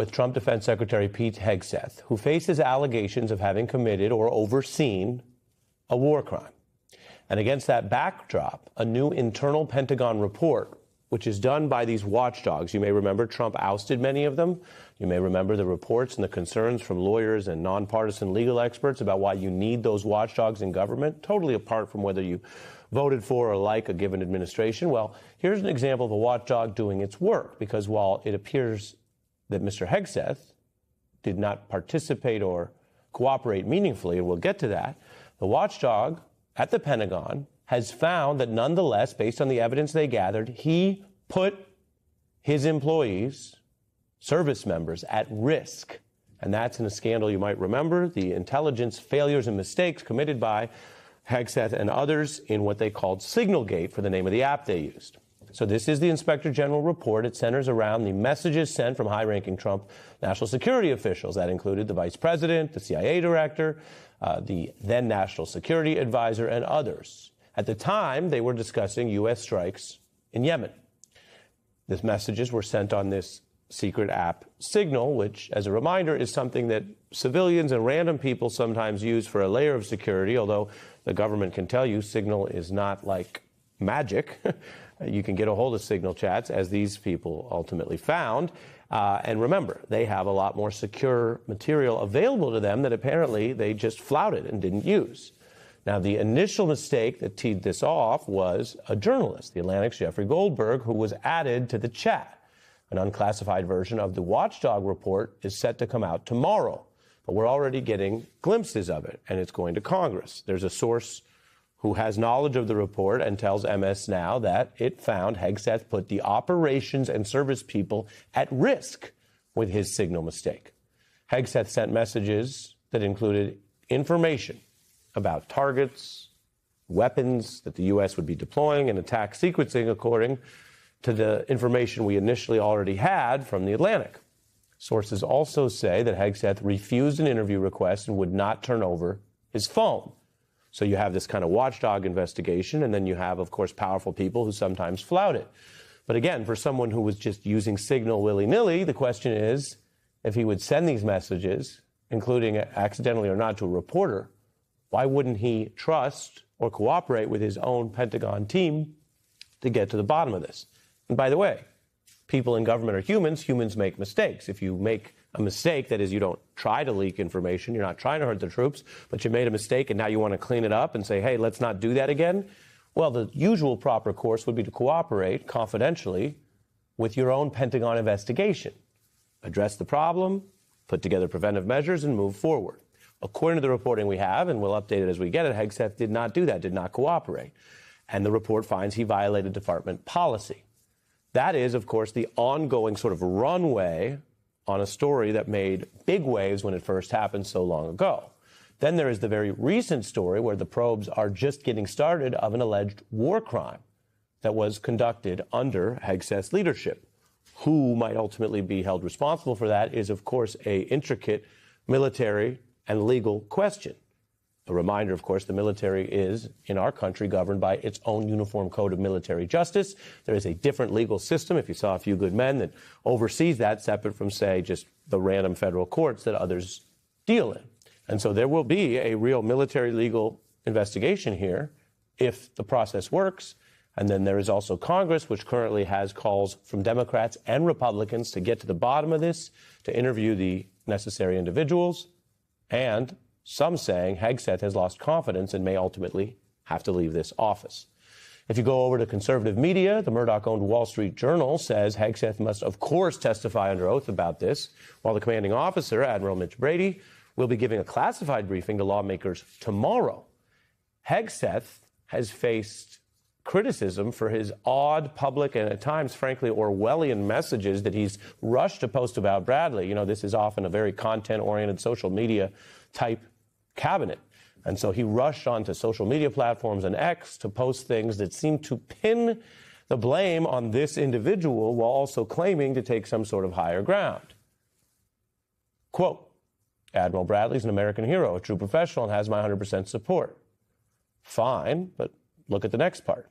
with Trump Defense Secretary Pete Hegseth, who faces allegations of having committed or overseen a war crime. And against that backdrop, a new internal Pentagon report, which is done by these watchdogs. You may remember Trump ousted many of them. You may remember the reports and the concerns from lawyers and nonpartisan legal experts about why you need those watchdogs in government, totally apart from whether you voted for or like a given administration. Well, here's an example of a watchdog doing its work, because while it appears that Mr. Hegseth did not participate or cooperate meaningfully, and we'll get to that, the watchdog at the Pentagon has found that nonetheless, based on the evidence they gathered, he put his employees, service members, at risk. And that's in a scandal you might remember, the intelligence failures and mistakes committed by Hegseth and others in what they called Signalgate for the name of the app they used. So this is the Inspector General report. It centers around the messages sent from high-ranking Trump national security officials. That included the vice president, the CIA director, the then national security advisor, and others. At the time, they were discussing U.S. strikes in Yemen. These messages were sent on this secret app, Signal, which, as a reminder, is something that civilians and random people sometimes use for a layer of security, although the government can tell you Signal is not like magic. You can get a hold of Signal chats, as these people ultimately found. And remember, they have a lot more secure material available to them that apparently they just flouted and didn't use. Now, the initial mistake that teed this off was a journalist, the Atlantic's Jeffrey Goldberg, who was added to the chat. An unclassified version of the Watchdog report is set to come out tomorrow, but we're already getting glimpses of it, and it's going to Congress. There's a source who has knowledge of the report and tells MS Now that it found Hegseth put the operations and service people at risk with his Signal mistake. Hegseth sent messages that included information about targets, weapons that the U.S. would be deploying, and attack sequencing according to the information we initially already had from the Atlantic. Sources also say that Hegseth refused an interview request and would not turn over his phone. So you have this kind of watchdog investigation, and then you have, of course, powerful people who sometimes flout it. But again, for someone who was just using Signal willy-nilly, the question is, if he would send these messages, including accidentally or not to a reporter, why wouldn't he trust or cooperate with his own Pentagon team to get to the bottom of this? And by the way, people in government are humans. Humans make mistakes. If you make a mistake, that is, you don't try to leak information, you're not trying to hurt the troops, but you made a mistake and now you want to clean it up and say, hey, let's not do that again. Well, the usual proper course would be to cooperate confidentially with your own Pentagon investigation. Address the problem, put together preventive measures, and move forward. According to the reporting we have, and we'll update it as we get it, Hegseth did not do that, did not cooperate. And the report finds he violated department policy. That is, of course, the ongoing sort of runway on a story that made big waves when it first happened so long ago. Then there is the very recent story where the probes are just getting started of an alleged war crime that was conducted under Hegseth's leadership. Who might ultimately be held responsible for that is, of course, an intricate military and legal question. A reminder, of course, the military is, in our country, governed by its own uniform code of military justice. There is a different legal system, if you saw A Few Good Men, that oversees that, separate from, say, just the random federal courts that others deal in. And so there will be a real military legal investigation here if the process works. And then there is also Congress, which currently has calls from Democrats and Republicans to get to the bottom of this, to interview the necessary individuals. And some saying Hegseth has lost confidence and may ultimately have to leave this office. If you go over to conservative media, the Murdoch-owned Wall Street Journal says Hegseth must, of course, testify under oath about this, while the commanding officer, Admiral Mitch Brady, will be giving a classified briefing to lawmakers tomorrow. Hegseth has faced criticism for his odd public and at times, frankly, Orwellian messages that he's rushed to post about Bradley. You know, this is often a very content-oriented social media type cabinet. And so he rushed onto social media platforms and X to post things that seem to pin the blame on this individual while also claiming to take some sort of higher ground. Quote, Admiral Bradley's an American hero, a true professional, and has my 100% support. Fine, but look at the next part.